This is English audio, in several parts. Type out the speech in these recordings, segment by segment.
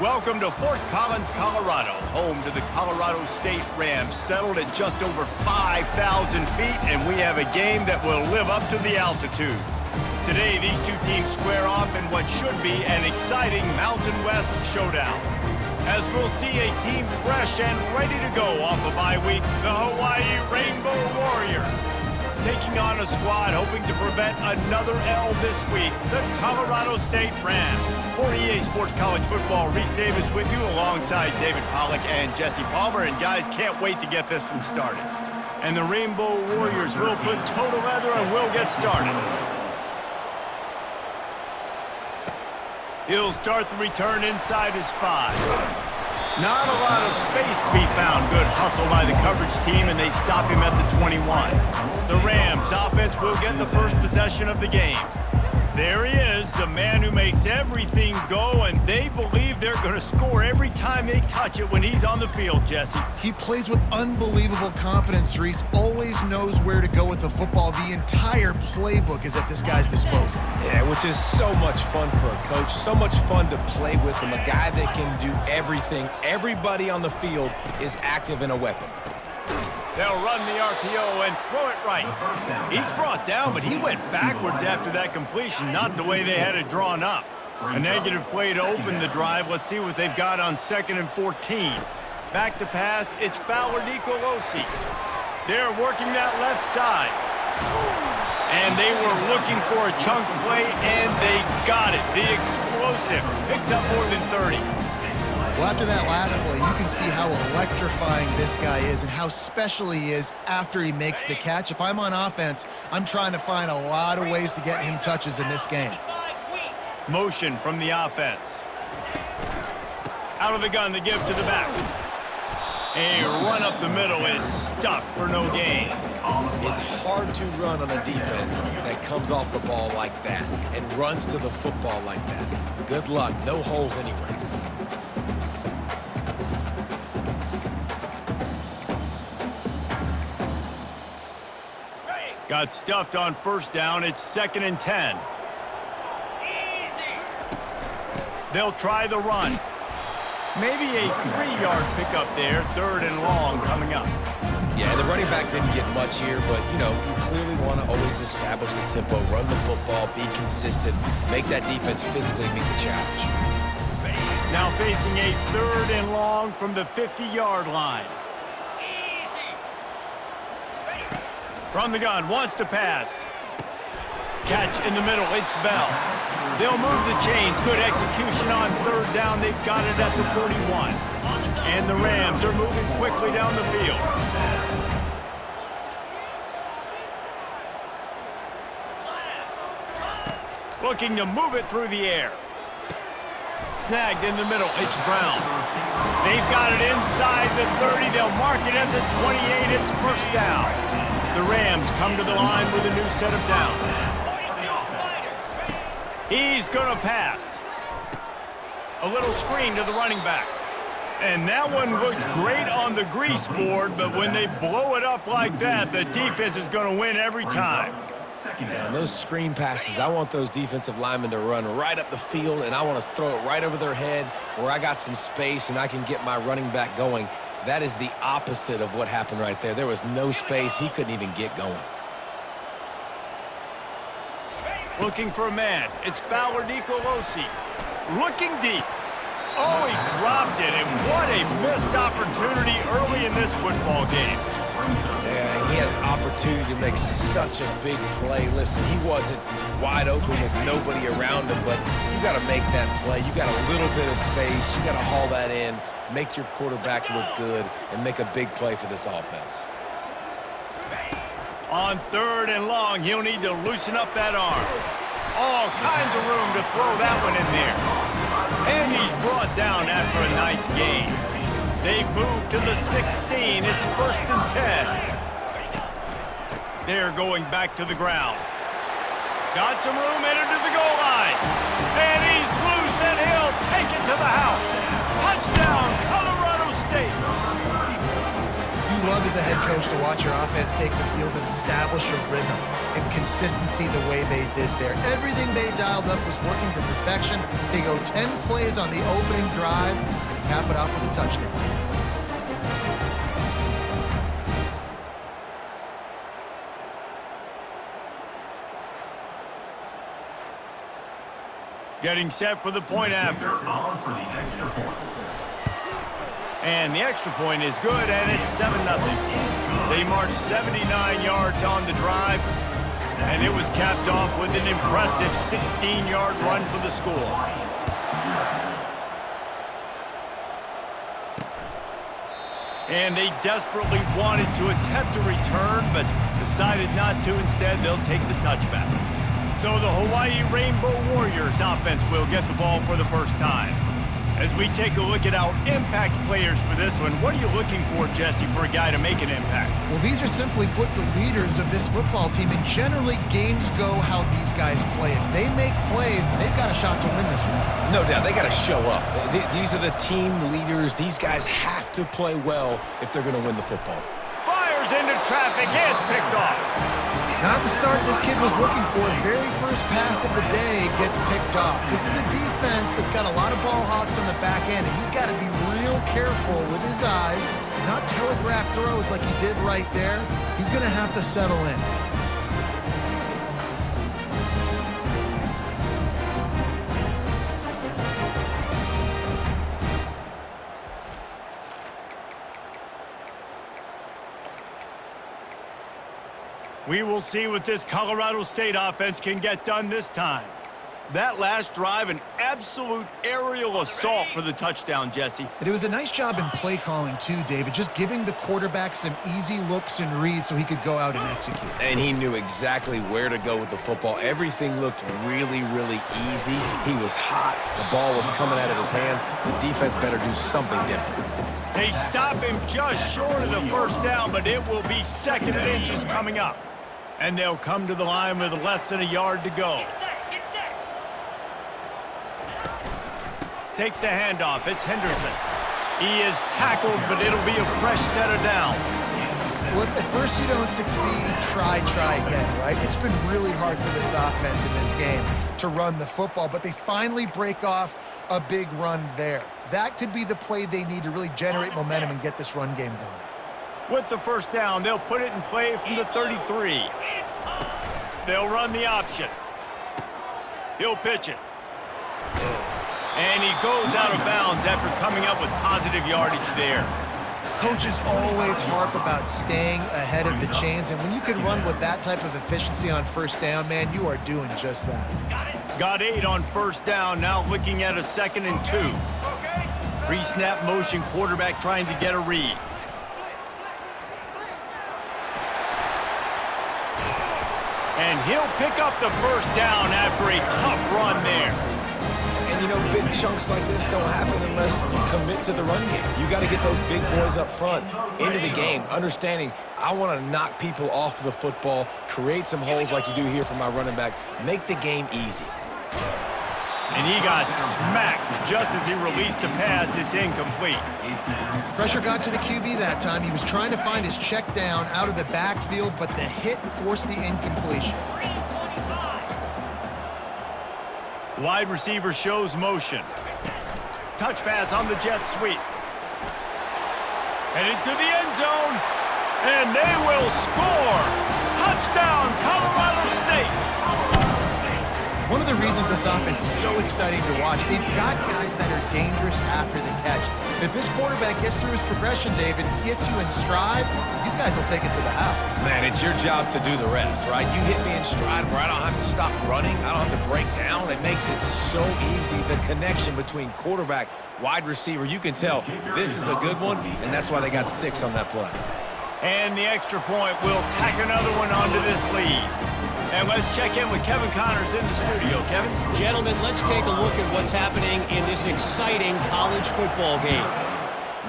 Welcome to Fort Collins, Colorado, home to the Colorado State Rams, settled at just over 5,000 feet, and we have a game that will live up to the altitude. Today, these two teams square off in what should be an exciting Mountain West showdown. As we'll see a team fresh and ready to go off a bye week, the Hawaii Rainbow Warriors. Taking on a squad hoping to prevent another L this week, the Colorado State Rams. For EA Sports College Football, Reese Davis with you alongside David Pollack and Jesse Palmer. And guys, can't wait to get this one started. And the Rainbow Warriors will put toe together and we'll get started. He'll start the return inside his 5. Not a lot of space to be found. Good hustle by the coverage team, and they stop him at the 21. The Rams offense will get the first possession of the game. There he is, the man who makes everything go, and they believe they're going to score every time they touch it when he's on the field, Jesse. He plays with unbelievable confidence, Reese. Always knows where to go with the football. The entire playbook is at this guy's disposal. Yeah, which is so much fun for a coach, so much fun to play with him, a guy that can do everything. Everybody on the field is active and a weapon. They'll run the RPO and throw it right. He's brought down, but he went backwards after that completion, not the way they had it drawn up. A negative play to open the drive. Let's see what they've got on 2nd and 14. Back to pass, it's Fowler Nicolosi. They're working that left side. And they were looking for a chunk play, and they got it. The explosive picks up more than 30. Well, after that last play, you can see how electrifying this guy is and how special he is after he makes the catch. If I'm on offense, I'm trying to find a lot of ways to get him touches in this game. Motion from the offense. Out of the gun to give to the back. A run up the middle is stuffed for no gain. It's hard to run on a defense that comes off the ball like that and runs to the football like that. Good luck. No holes anywhere. Got stuffed on first down. It's 2nd and 10. They'll try the run. Maybe a 3-yard pickup there. 3rd and long coming up. Yeah, the running back didn't get much here, but, you know, you clearly want to always establish the tempo, run the football, be consistent, make that defense physically meet the challenge. Now facing a 3rd and long from the 50-yard line. From the gun, wants to pass. Catch in the middle, it's Bell. They'll move the chains. Good execution on 3rd down. They've got it at the 41. And the Rams are moving quickly down the field. Looking to move it through the air. Snagged in the middle, it's Brown. They've got it inside the 30. They'll mark it at the 28. It's first down. The Rams come to the line with a new set of downs. He's going to pass. A little screen to the running back. And that one looked great on the grease board, but when they blow it up like that, the defense is going to win every time. Man, those screen passes, I want those defensive linemen to run right up the field, and I want to throw it right over their head where I got some space and I can get my running back going. That is the opposite of what happened right there. There was no space. He couldn't even get going. Looking for a man. It's Fowler Nicolosi. Looking deep. Oh, he dropped it, and what a missed opportunity early in this football game. Yeah, he had an opportunity to make such a big play. Listen, he wasn't wide open with nobody around him, but you got to make that play. You got a little bit of space. You got to haul that in, make your quarterback look good, and make a big play for this offense. On 3rd and long, he'll need to loosen up that arm. All kinds of room to throw that one in there. And he's brought down after a nice gain. They've moved to the 16. It's 1st and 10. They're going back to the ground. Got some room, headed to the goal line. And he's loose, and he'll take it to the house. Touchdown, Colorado State. You love as a head coach, to watch your offense take the field and establish a rhythm and consistency the way they did there. Everything they dialed up was working to perfection. They go 10 plays on the opening drive and cap it off with a touchdown. Getting set for the point after. And the extra point is good, and it's 7-0. They marched 79 yards on the drive, and it was capped off with an impressive 16-yard run for the score. And they desperately wanted to attempt a return, but decided not to. Instead, they'll take the touchback. So the Hawaii Rainbow Warriors offense will get the ball for the first time. As we take a look at our impact players for this one, what are you looking for, Jesse, for a guy to make an impact? Well, these are simply put the leaders of this football team, and generally games go how these guys play. If they make plays, they've got a shot to win this one. No doubt, they got to show up. These are the team leaders. These guys have to play well if they're going to win the football. Fires into traffic, it's picked off. Not the start this kid was looking for. Very first pass of the day gets picked off. This is a defense that's got a lot of ball hawks on the back end, and he's got to be real careful with his eyes, not telegraph throws like he did right there. He's going to have to settle in. We will see what this Colorado State offense can get done this time. That last drive, an absolute aerial assault for the touchdown, Jesse. But it was a nice job in play calling too, David, just giving the quarterback some easy looks and reads so he could go out and execute. And he knew exactly where to go with the football. Everything looked really, really easy. He was hot. The ball was coming out of his hands. The defense better do something different. They stop him just short of the first down, but it will be 2nd and inches coming up. And they'll come to the line with less than a yard to go. Takes the handoff. It's Henderson. He is tackled, but it'll be a fresh set of downs. Well, if at first you don't succeed, try again, right? It's been really hard for this offense in this game to run the football, but they finally break off a big run there. That could be the play they need to really generate momentum and get this run game going. With the first down, they'll put it in play from the 33. They'll run the option. He'll pitch it. And he goes out of bounds after coming up with positive yardage there. Coaches always harp about staying ahead of the chains, and when you can run with that type of efficiency on first down, man, you are doing just that. Got 8 on first down, now looking at a 2nd and 2. Pre-snap motion, quarterback trying to get a read. And he'll pick up the first down after a tough run there. And, you know, big chunks like this don't happen unless you commit to the run game. You got to get those big boys up front into the game, understanding I want to knock people off the football, create some holes like you do here for my running back, make the game easy. And he got smacked just as he released the pass. It's incomplete. Pressure got to the QB that time. He was trying to find his check down out of the backfield, but the hit forced the incompletion. Wide receiver shows motion. Touch pass on the jet sweep. Headed to the end zone, and they will score. Touchdown, Colorado State. One of the reasons this offense is so exciting to watch, they've got guys that are dangerous after the catch. And if this quarterback gets through his progression, David, gets you in stride, these guys will take it to the house. Man, it's your job to do the rest, right? You hit me in stride where I don't have to stop running. I don't have to break down. It makes it so easy. The connection between quarterback, wide receiver, you can tell this is a good one, and that's why they got 6 on that play. And the extra point will tack another one onto this lead. And let's check in with Kevin Connors in the studio. Kevin? Gentlemen, let's take a look at what's happening in this exciting college football game.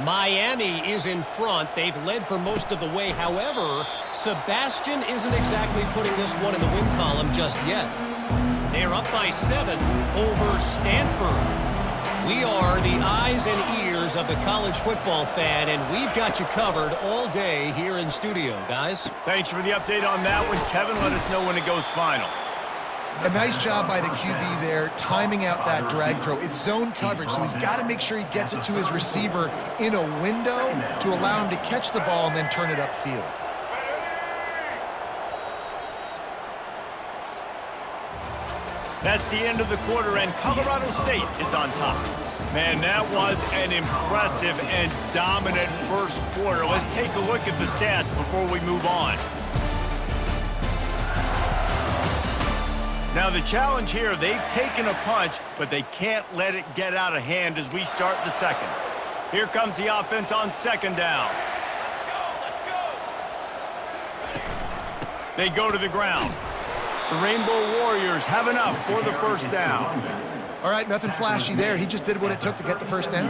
Miami is in front. They've led for most of the way. However, Sebastian isn't exactly putting this one in the win column just yet. They're up by 7 over Stanford. We are the eyes and ears of the college football fan, and we've got you covered all day here in studio, guys. Thanks for the update on that one, Kevin. Let us know when it goes final. A nice job by the QB there, timing out that drag throw. It's zone coverage, so he's got to make sure he gets it to his receiver in a window to allow him to catch the ball and then turn it upfield. That's the end of the quarter, and Colorado State is on top. Man, that was an impressive and dominant first quarter. Let's take a look at the stats before we move on. Now, the challenge here, they've taken a punch, but they can't let it get out of hand as we start the second. Here comes the offense on second down. They go to the ground. The Rainbow Warriors have enough for the first down. All right, nothing flashy there. He just did what it took to get the first down.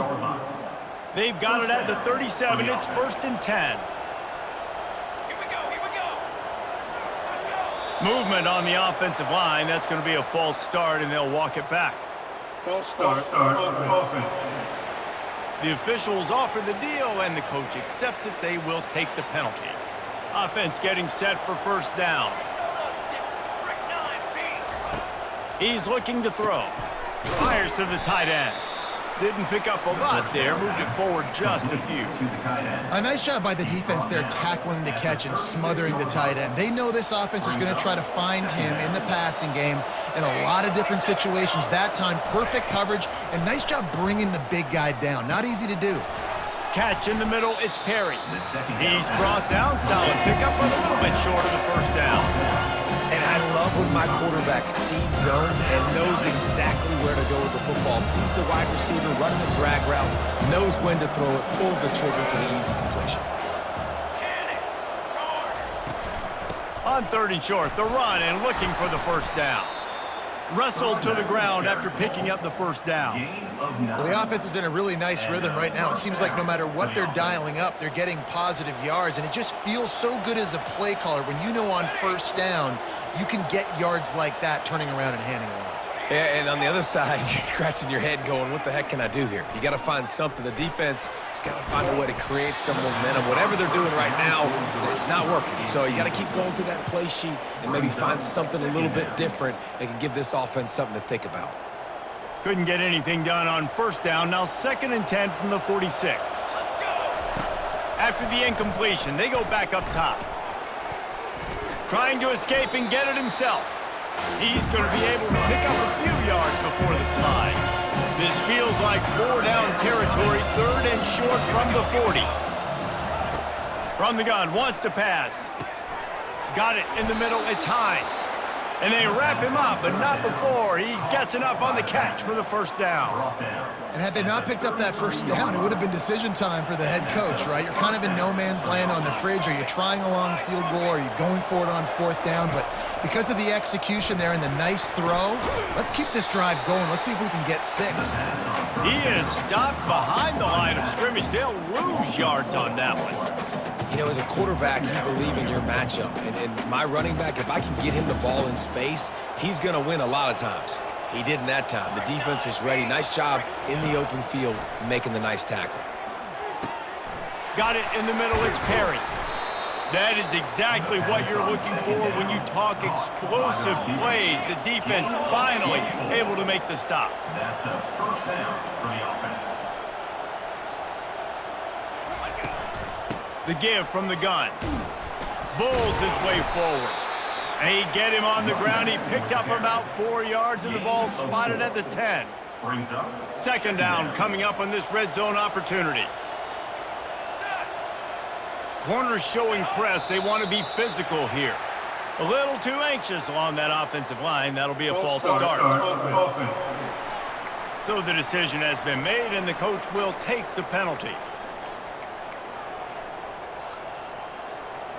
They've got it at the 37. It's 1st and 10. Movement on the offensive line. That's going to be a false start, and they'll walk it back. False start. Offense. The officials offer the deal, and the coach accepts it. They will take the penalty. Offense getting set for first down. He's looking to throw. Fires to the tight end. Didn't pick up a lot there. Moved it forward just a few. A nice job by the defense there, tackling the catch and smothering the tight end. They know this offense is going to try to find him in the passing game in a lot of different situations. That time, perfect coverage, and nice job bringing the big guy down. Not easy to do. Catch in the middle, it's Perry. He's brought down. Solid pickup, but a little bit short of the first down. And I love when my quarterback sees zone and knows exactly where to go with the football. Sees the wide receiver running the drag route, knows when to throw it, pulls the trigger for the easy completion. On 3rd and short, the run and looking for the first down. Wrestled to the ground after picking up the first down. Well, the offense is in a really nice rhythm right now. It seems like no matter what they're dialing up, they're getting positive yards, and it just feels so good as a play caller when you know on first down you can get yards like that turning around and handing it off. Yeah, and on the other side, you're scratching your head going, what the heck can I do here? You got to find something. The defense has got to find a way to create some momentum. Whatever they're doing right now, it's not working. So you got to keep going through that play sheet and maybe find something a little bit different that can give this offense something to think about. Couldn't get anything done on first down. Now 2nd and 10 from the 46. After the incompletion, they go back up top. Trying to escape and get it himself. He's going to be able to pick up a few yards before the slide. This feels like 4-down territory, 3rd and short from the 40. From the gun, wants to pass. Got it in the middle, it's Hines. And they wrap him up, but not before he gets enough on the catch for the first down. And had they not picked up that first down, it would have been decision time for the head coach, right? You're kind of in no man's land on the fridge. Are you trying a long field goal? Are you going for it on 4th down? But because of the execution there and the nice throw, let's keep this drive going. Let's see if we can get 6. He is stopped behind the line of scrimmage. They'll lose yards on that one. You know, as a quarterback, you believe in your matchup. And my running back, if I can get him the ball in space, he's going to win a lot of times. He did in that time. The defense was ready. Nice job in the open field making the nice tackle. Got it in the middle. It's Perry. That is exactly what you're looking for when you talk explosive plays. The defense finally able to make the stop. That's a first down for the offense. The give from the gun. Bulls his way forward. And he get him on the ground. He picked up about 4 yards, and the ball spotted at the 10. Brings up 2nd down coming up on this red zone opportunity. Corners showing press. They want to be physical here. A little too anxious along that offensive line. That'll be a false start. Offense. So the decision has been made, and the coach will take the penalty.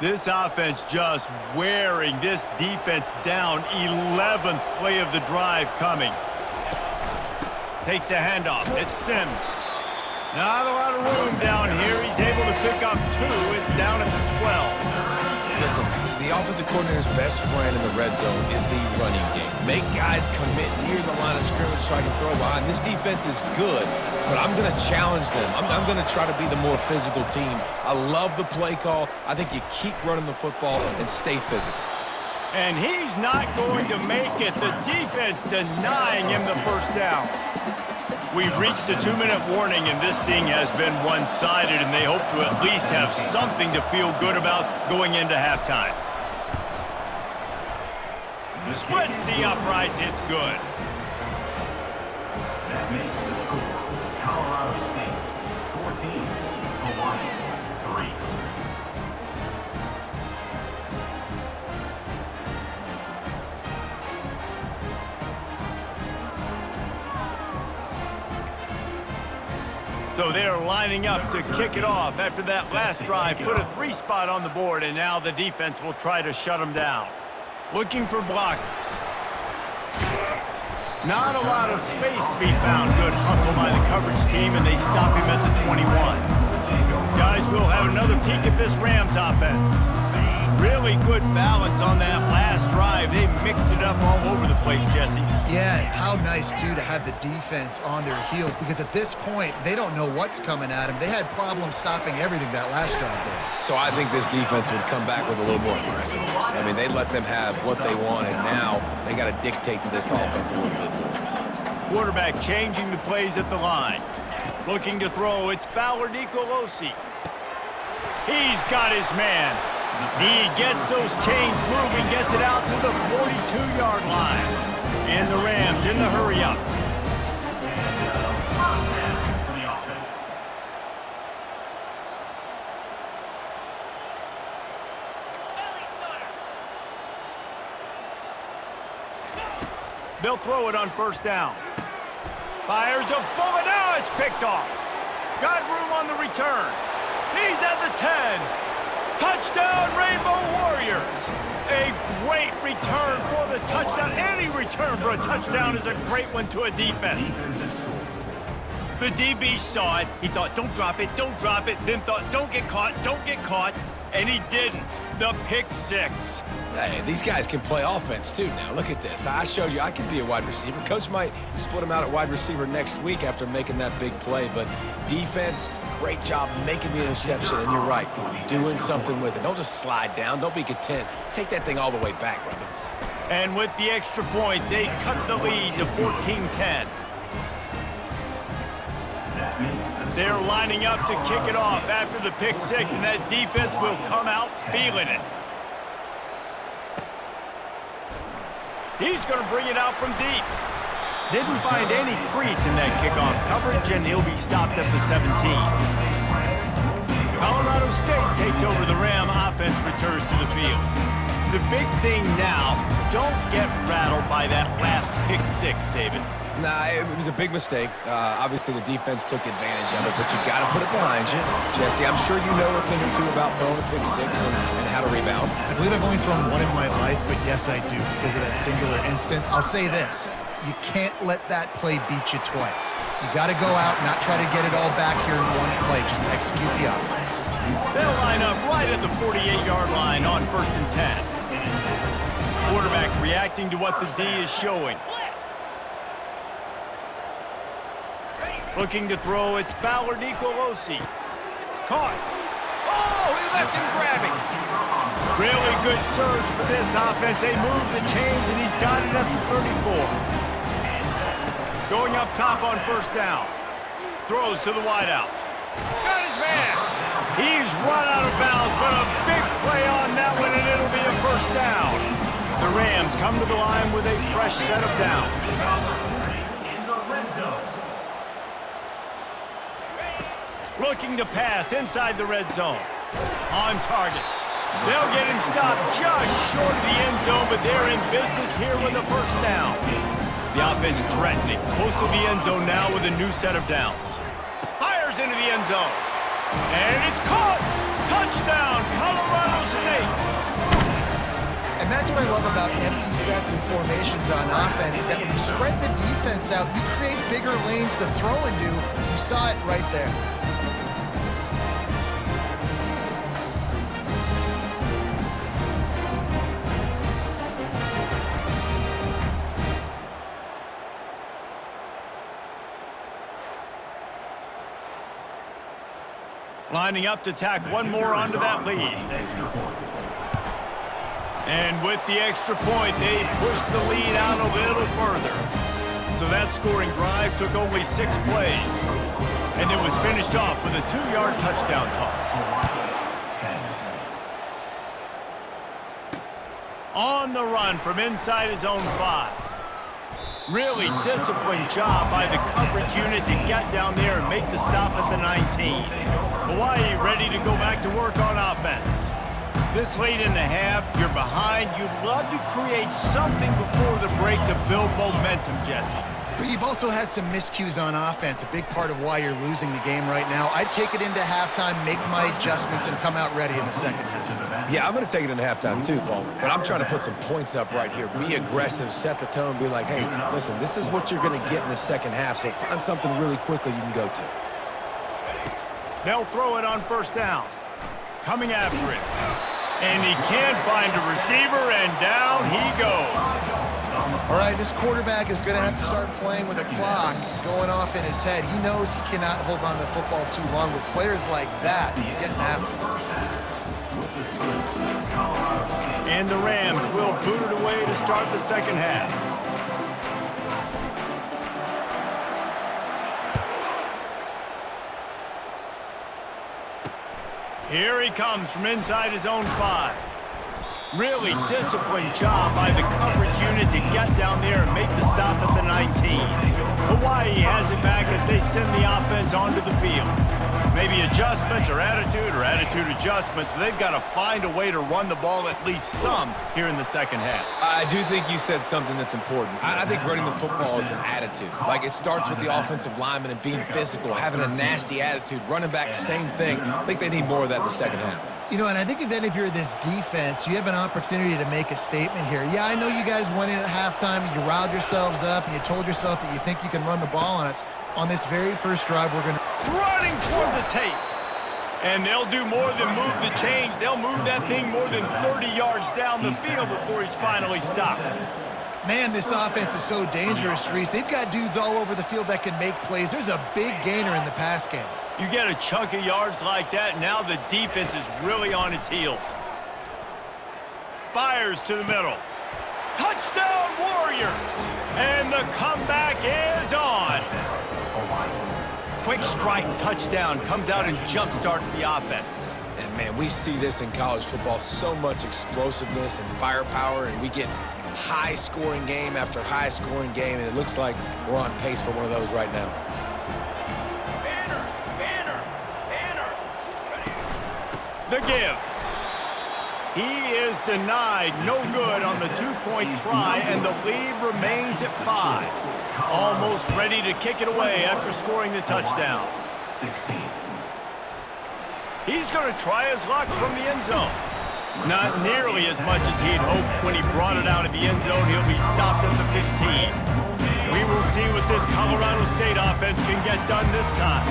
This offense just wearing this defense down. 11th play of the drive coming. Takes the handoff. It's Sims. Not a lot of room down here. He's able to pick up 2. It's down at the 12. Listen, the offensive coordinator's best friend in the red zone is the running game. Make guys commit near the line of scrimmage so I can throw behind. This defense is good, but I'm going to challenge them. I'm going to try to be the more physical team. I love the play call. I think you keep running the football and stay physical. And he's not going to make it. The defense denying him the first down. We've reached the 2-minute warning, and this thing has been one-sided, and they hope to at least have something to feel good about going into halftime. Splits the uprights. It's good. That makes the score Colorado State 14, Hawaii 3. So they're lining up to kick it off after that last drive. Put a 3 spot on the board, and now the defense will try to shut them down. Looking for blockers. Not a lot of space to be found. Good hustle by the coverage team, and they stop him at the 21. Guys, we'll have another peek at this Rams offense. Really good balance on that last drive. They mixed it up all over the place, Jesse. Yeah, how nice, too, to have the defense on their heels, because at this point, they don't know what's coming at them. They had problems stopping everything that last drive there. So I think this defense would come back with a little more aggressiveness. I mean, they let them have what they want, and now they got to dictate to this offense a little bit more. Quarterback changing the plays at the line. Looking to throw, it's Fowler Nicolosi. He's got his man. He gets those chains moving, gets it out to the 42-yard line. And the Rams in the hurry-up. For the offense. They'll throw it on first down. Fires a bullet. Now it's picked off. Got room on the return. He's at the 10. Touchdown, Rainbow Warriors. A great return for the touchdown. Any return for a touchdown is a great one to a defense. The DB saw it. He thought, don't drop it, then thought, don't get caught, and he didn't. The pick six. Hey, these guys can play offense, too, now. Look at this. I showed you I could be a wide receiver. Coach might split him out at wide receiver next week after making that big play, but defense, great job making the interception, and you're right, doing something with it. Don't just slide down. Don't be content. Take that thing all the way back, brother. And with the extra point, they cut the lead to 14-10. They're lining up to kick it off after the pick six, and that defense will come out feeling it. He's going to bring it out from deep. Didn't find any crease in that kickoff coverage, and he'll be stopped at the 17. Colorado State takes over. The Ram offense returns to the field. The big thing now, don't get rattled by that last pick six, David. Nah, it was a big mistake. Obviously, the defense took advantage of it, but you got to put it behind you. Jesse, I'm sure you know a thing or two about throwing a pick six and how to rebound. I believe I've only thrown one in my life, but yes, I do, because of that singular instance. I'll say this. You can't let that play beat you twice. You got to go out, not try to get it all back here in one play. Just execute the offense. They'll line up right at the 48-yard line on 1st and 10. Quarterback reacting to what the D is showing. Looking to throw, it's Fowler Nicolosi. Caught. Oh, he left him grabbing. Really good surge for this offense. They move the chains, and he's got it at the 34. Going up top on first down. Throws to the wideout. Got his man. He's run out of bounds, but a big play on that one, and it'll be a first down. The Rams come to the line with a fresh set of downs. In the red zone. Looking to pass inside the red zone. On target. They'll get him stopped just short of the end zone, but they're in business here with a first down. The offense threatening. Close to the end zone now with a new set of downs. Fires into the end zone. And it's caught! Touchdown, Colorado State! And that's what I love about empty sets and formations on offense, is that when you spread the defense out, you create bigger lanes to throw into. You saw it right there. Lining up to tack one more onto that lead. And with the extra point, they pushed the lead out a little further. So that scoring drive took only 6 plays. And it was finished off with a 2-yard touchdown toss. On the run from inside his own 5. Really disciplined job by the coverage unit to get down there and make the stop at the 19. Hawaii ready to go back to work on offense. This late in the half, you're behind. You'd love to create something before the break to build momentum, Jesse. But you've also had some miscues on offense, a big part of why you're losing the game right now. I'd take it into halftime, make my adjustments, and come out ready in the second half. Yeah, I'm going to take it into halftime too, Paul. But I'm trying to put some points up right here. Be aggressive, set the tone, be like, hey, listen, this is what you're going to get in the second half, so find something really quickly you can go to. They'll throw it on first down. Coming after it. And he can't find a receiver, and down he goes. All right, this quarterback is going to have to start playing with a clock going off in his head. He knows he cannot hold on to the football too long. With players like that, getting after him. And the Rams will boot it away to start the second half. Here he comes from inside his own 5. Really disciplined job by the coverage unit to get down there and make the stop at the 19. Hawaii has it back as they send the offense onto the field. Maybe adjustments or attitude adjustments, but they've got to find a way to run the ball at least some here in the second half. I do think you said something that's important. I think running the football is an attitude. Like, it starts with the offensive lineman and being physical, having a nasty attitude. Running back, same thing. I think they need more of that in the second half. You know, and I think then if you're this defense, you have an opportunity to make a statement here. Yeah, I know you guys went in at halftime and you riled yourselves up and you told yourself that you think you can run the ball on us. On this very first drive, we're going to... Running toward the tape. And they'll do more than move the chains. They'll move that thing more than 30 yards down the field before he's finally stopped. Man, this offense is so dangerous, Reese. They've got dudes all over the field that can make plays. There's a big gainer in the pass game. You get a chunk of yards like that, now the defense is really on its heels. Fires to the middle. Touchdown, Warriors! And the comeback is on. Quick strike touchdown comes out and jump-starts the offense. And, man, we see this in college football, so much explosiveness and firepower, and we get high-scoring game after high-scoring game, and it looks like we're on pace for one of those right now. The give. He is denied, no good on the 2-point try, and the lead remains at 5. Almost ready to kick it away after scoring the touchdown. 16. He's going to try his luck from the end zone. Not nearly as much as he'd hoped when he brought it out of the end zone. He'll be stopped at the 15. We will see what this Colorado State offense can get done this time.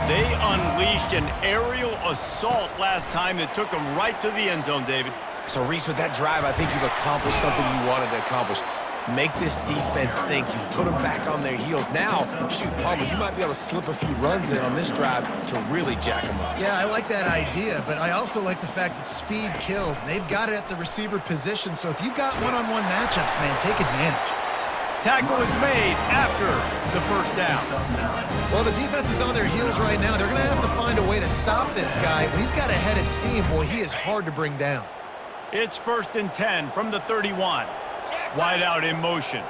They unleashed an aerial assault last time that took them right to the end zone, David. So, Reese, with that drive, I think you've accomplished something you wanted to accomplish. Make this defense think. You put them back on their heels. Now, shoot, Palmer, you might be able to slip a few runs in on this drive to really jack them up. Yeah, I like that idea, but I also like the fact that speed kills, and they've got it at the receiver position. So if you've got one-on-one matchups, man, take advantage. Tackle is made after the first down. Well, the defense is on their heels right now. They're going to have to find a way to stop this guy. When he's got a head of steam, boy, he is hard to bring down. It's 1st and 10 from the 31. Wide out in motion.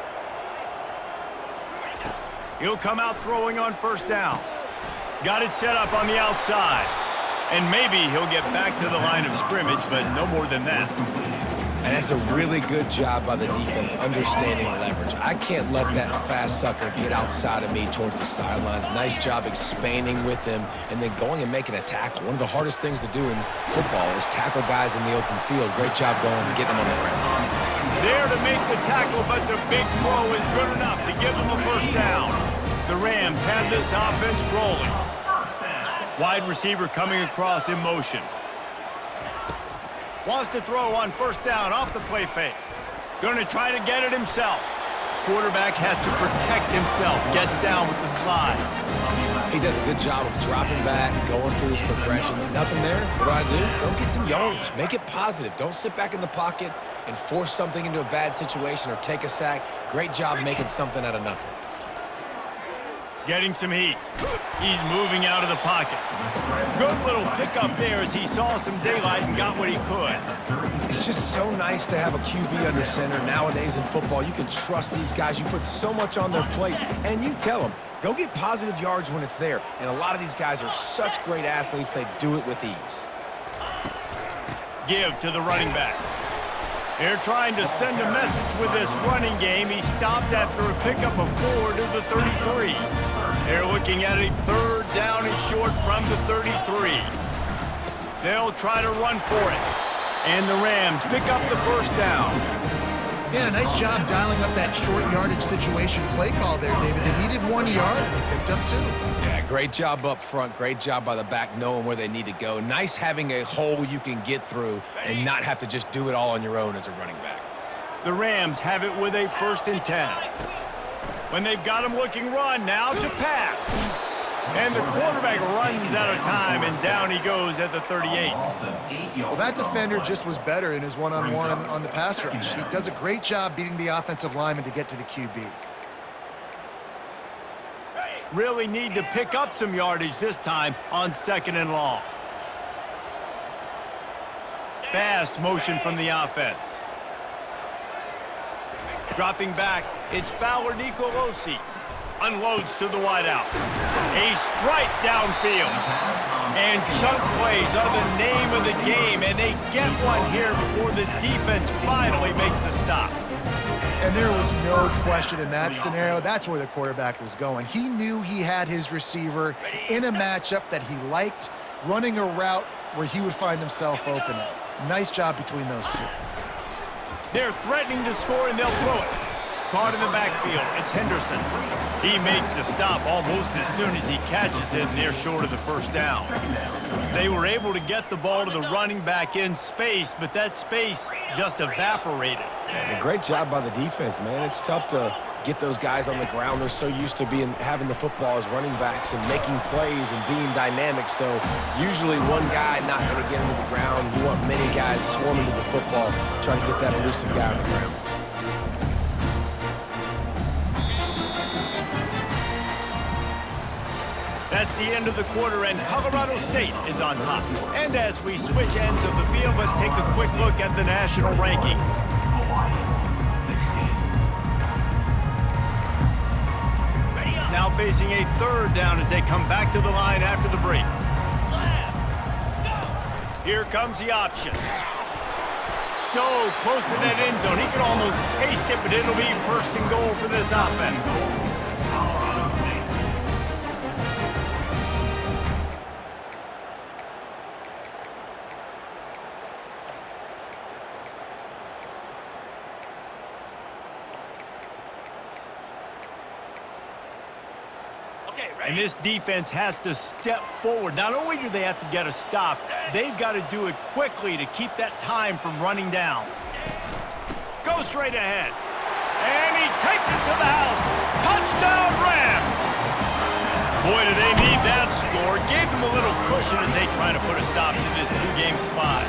He'll come out throwing on first down. Got it set up on the outside. And maybe he'll get back to the line of scrimmage, but no more than that. And that's a really good job by the defense, understanding leverage. I can't let that fast sucker get outside of me towards the sidelines. Nice job expanding with him and then going and making a tackle. One of the hardest things to do in football is tackle guys in the open field. Great job going and getting them on the ground. There to make the tackle, but the big throw is good enough to give them a first down. The Rams have this offense rolling. Wide receiver coming across in motion. Wants to throw on first down off the play fake. Going to try to get it himself. Quarterback has to protect himself. Gets down with the slide. He does a good job of dropping back, going through his progressions. Nothing there. What do? Go get some yardage. Make it positive. Don't sit back in the pocket and force something into a bad situation or take a sack. Great job making something out of nothing. Getting some heat. He's moving out of the pocket. Good little pickup there as he saw some daylight and got what he could. It's just so nice to have a QB under center. Nowadays in football, you can trust these guys. You put so much on their plate, and you tell them, go get positive yards when it's there. And a lot of these guys are such great athletes, they do it with ease. Give to the running back. They're trying to send a message with this running game. He stopped after a pickup of 4 to the 33. They're looking at a 3rd down and short from the 33. They'll try to run for it. And the Rams pick up the 1st down. Yeah, nice job dialing up that short yardage situation play call there, David. They needed 1 yard, and they picked up 2. Yeah, great job up front. Great job by the back knowing where they need to go. Nice having a hole you can get through and not have to just do it all on your own as a running back. The Rams have it with a 1st and 10. When they've got him looking run, now to pass. And the quarterback runs out of time, and down he goes at the 38. Well, that defender just was better in his one-on-one on the pass rush. He does a great job beating the offensive lineman to get to the QB. Really need to pick up some yardage this time on 2nd and long. Fast motion from the offense. Dropping back, it's Fowler Nicolosi. Unloads to the wideout. A strike downfield. And chunk plays are the name of the game, and they get one here before the defense finally makes a stop. And there was no question in that scenario. That's where the quarterback was going. He knew he had his receiver in a matchup that he liked, running a route where he would find himself open. Nice job between those two. They're threatening to score, and they'll throw it. Caught in the backfield, it's Henderson. He makes the stop almost as soon as he catches it, and they're short of the 1st down. They were able to get the ball to the running back in space, but that space just evaporated. And a great job by the defense, man. It's tough to get those guys on the ground. They're so used to having the football as running backs and making plays and being dynamic. So usually one guy not going to get into the ground. You want many guys swarming to the football, trying to get that elusive guy on the ground. That's the end of the quarter, and Colorado State is on top. And as we switch ends of the field, let's take a quick look at the national rankings. Now facing a 3rd down as they come back to the line after the break. Here comes the option. So close to that end zone, he can almost taste it, but it'll be 1st and goal for this offense. And this defense has to step forward. Not only do they have to get a stop, they've got to do it quickly to keep that time from running down. Go straight ahead. And he takes it to the house. Touchdown, Rams! Boy, do they need that score. Gave them a little cushion as they try to put a stop to this 2-game slide.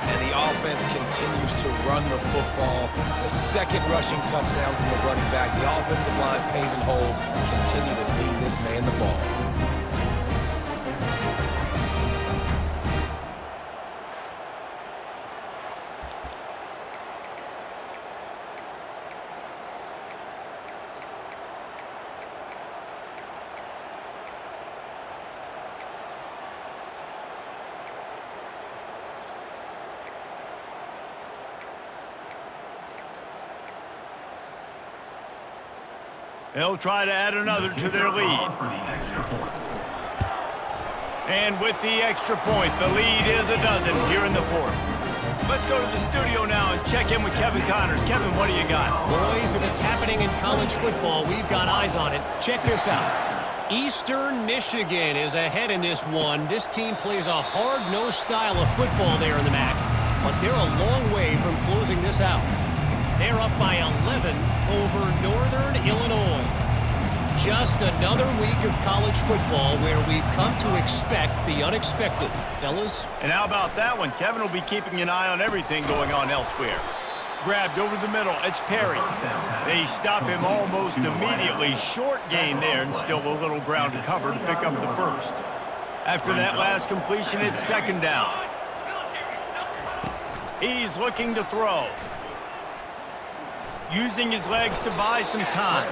And the offense continues to run the football. The 2nd rushing touchdown from the running back. The offensive line paving holes. Continue to feed this man the ball. They'll try to add another to their lead. And with the extra point, the lead is a dozen here in the 4th. Let's go to the studio now and check in with Kevin Connors. Kevin, what do you got? Boys, if it's happening in college football, we've got eyes on it. Check this out. Eastern Michigan is ahead in this one. This team plays a hard-nosed style of football there in the MAC, but they're a long way from closing this out. They're up by 11 over Northern Illinois. Just another week of college football where we've come to expect the unexpected. Fellas? And how about that one? Kevin will be keeping an eye on everything going on elsewhere. Grabbed over the middle. It's Perry. They stop him almost immediately. Short gain there and still a little ground to cover to pick up the first. After that last completion, it's second down. He's looking to throw. Using his legs to buy some time.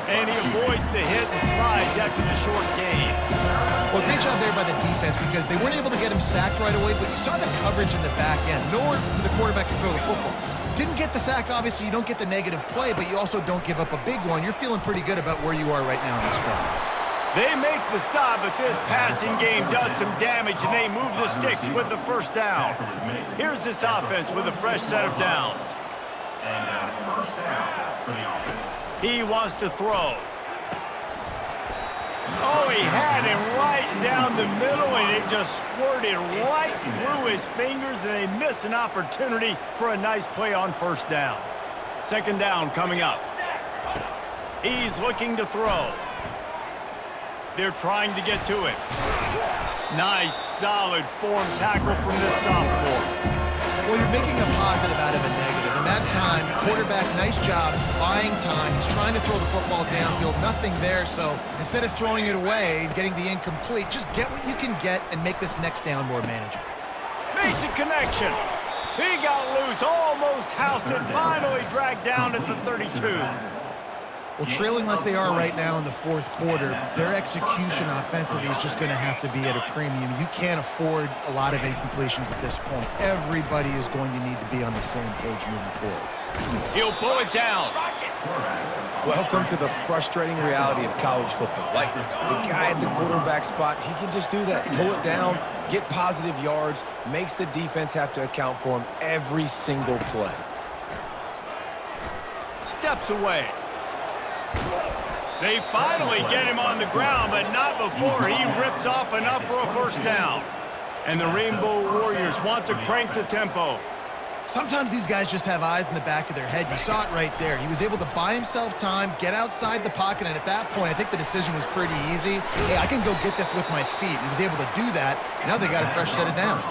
And he avoids the hit and slides after the short gain. Well, great job there by the defense because they weren't able to get him sacked right away, but you saw the coverage in the back end. Nowhere for the quarterback to throw the football. Didn't get the sack, obviously. You don't get the negative play, but you also don't give up a big one. You're feeling pretty good about where you are right now in this drive. They make the stop, but this passing game does some damage, and they move the sticks with the first down. Here's this offense with a fresh set of downs. And first down for the offense. He wants to throw. Oh, he had him right down the middle, and it just squirted right through his fingers, and they miss an opportunity for a nice play on first down. Second down coming up. He's looking to throw. They're trying to get to it. Nice, solid form tackle from this sophomore. Well, you're making a positive out of a negative. In that time, quarterback, nice job buying time. He's trying to throw the football downfield. Nothing there, so instead of throwing it away and getting the incomplete, just get what you can get and make this next down more manageable. Makes a connection. He got loose, almost housed it, finally dragged down at the 32. Well, trailing like they are right now in the fourth quarter, their execution offensively is just going to have to be at a premium. You can't afford a lot of incompletions at this point. Everybody is going to need to be on the same page moving forward. He'll pull it down. Welcome to the frustrating reality of college football. Like, the guy at the quarterback spot, he can just do that. Pull it down, get positive yards, makes the defense have to account for him every single play. Steps away. They finally get him on the ground, but not before he rips off enough for a first down. And the Rainbow Warriors want to crank the tempo. Sometimes these guys just have eyes in the back of their head. You saw it right there. He was able to buy himself time, get outside the pocket, and at that point, I think the decision was pretty easy. Hey, I can go get this with my feet. He was able to do that. Now they got a fresh set of downs.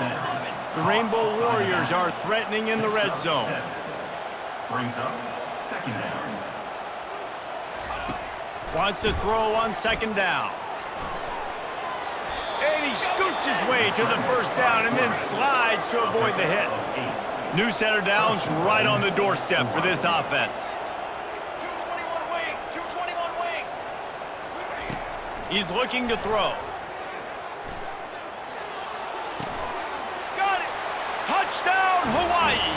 The Rainbow Warriors are threatening in the red zone. Brings up second down. Wants to throw on second down. And he scoots his way to the first down and then slides to avoid the hit. New set of downs right on the doorstep for this offense. 221 wing, 221 wing. He's looking to throw. Got it! Touchdown, Hawaii!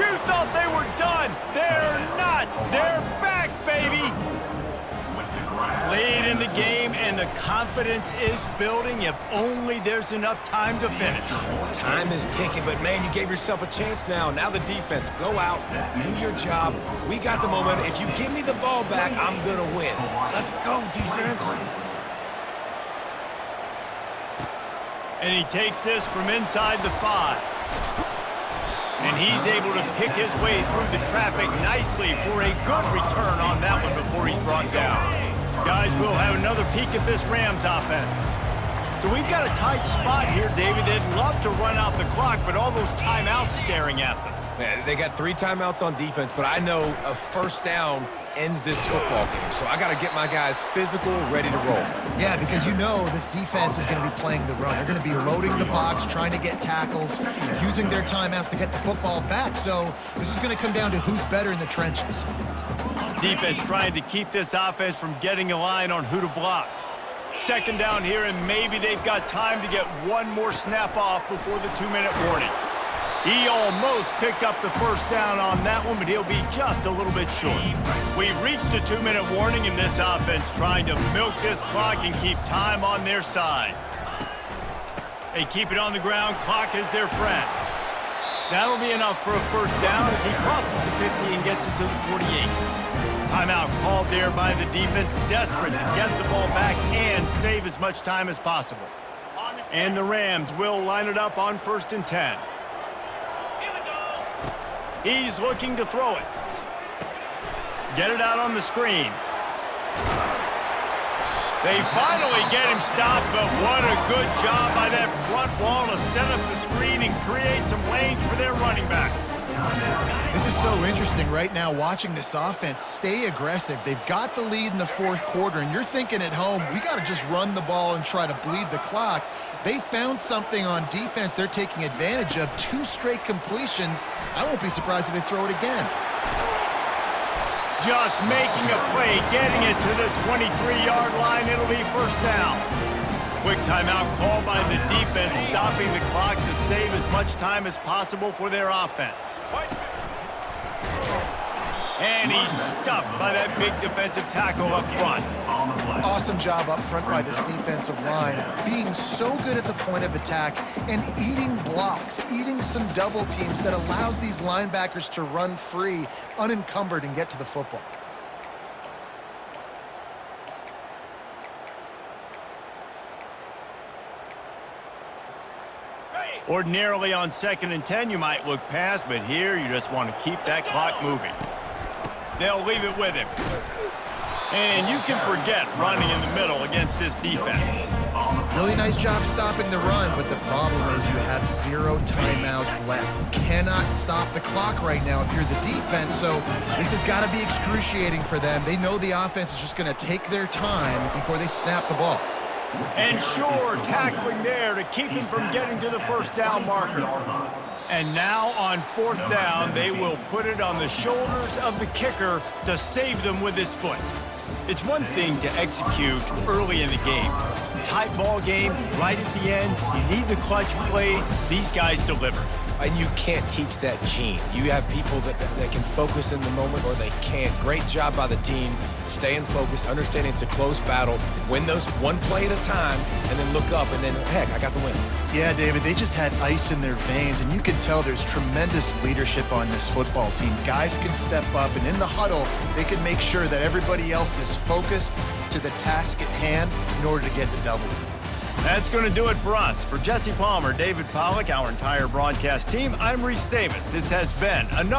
You thought they were done. They're not. They're back, baby! Late in the game, and the confidence is building if only there's enough time to finish. Time is ticking, but man, you gave yourself a chance now. Now the defense, go out, do your job. We got the momentum. If you give me the ball back, I'm going to win. Let's go, defense. And he takes this from inside the 5. And he's able to pick his way through the traffic nicely for a good return on that one before he's brought down. Guys, we'll have another peek at this Rams offense. So we've got a tight spot here, David. They'd love to run out the clock, but all those timeouts staring at them. Man, they got 3 timeouts on defense, but I know a first down ends this football game. So I got to get my guys physical, ready to roll. Yeah, because you know this defense is going to be playing the run. They're going to be loading the box, trying to get tackles, using their timeouts to get the football back. So this is going to come down to who's better in the trenches. Defense trying to keep this offense from getting a line on who to block. Second down here, and maybe they've got time to get one more snap off before the 2-minute warning. He almost picked up the first down on that one, but he'll be just a little bit short. We've reached the 2-minute warning, and this offense trying to milk this clock and keep time on their side. They keep it on the ground. Clock is their friend. That'll be enough for a first down as he crosses the 50 and gets it to the 48. Timeout called there by the defense, desperate to get the ball back and save as much time as possible. And the Rams will line it up on 1st and 10. He's looking to throw it. Get it out on the screen. They finally get him stopped, but what a good job by that front wall to set up the screen and create some lanes for their running back. This is so interesting right now watching this offense stay aggressive. They've got the lead in the fourth quarter, and you're thinking at home, we got to just run the ball and try to bleed the clock. They found something on defense they're taking advantage of. 2 straight completions. I won't be surprised if they throw it again. Just making a play, getting it to the 23-yard line. It'll be first down. Quick timeout called by the defense, stopping the clock to save as much time as possible for their offense. And he's stuffed by that big defensive tackle up front. Awesome job up front by this defensive line, being so good at the point of attack and eating blocks, eating some double teams that allows these linebackers to run free, unencumbered, and get to the football. Ordinarily on 2nd and 10, you might look past, but here you just want to keep that clock moving. They'll leave it with him. And you can forget running in the middle against this defense. Really nice job stopping the run, but the problem is you have 0 timeouts left. You cannot stop the clock right now if you're the defense, so this has got to be excruciating for them. They know the offense is just going to take their time before they snap the ball. And sure, tackling there to keep him from getting to the first down marker. And now on 4th down, they will put it on the shoulders of the kicker to save them with his foot. It's one thing to execute early in the game. Tight ball game, right at the end, you need the clutch plays. These guys deliver. And you can't teach that gene. You have people that can focus in the moment or they can't. Great job by the team, staying focused, understanding it's a close battle, win those one play at a time, and then look up, and then, heck, I got the win. Yeah, David, they just had ice in their veins, and you can tell there's tremendous leadership on this football team. Guys can step up, and in the huddle, they can make sure that everybody else is focused to the task at hand in order to get the W. That's going to do it for us. For Jesse Palmer, David Pollack, our entire broadcast team, I'm Reese Davis. This has been another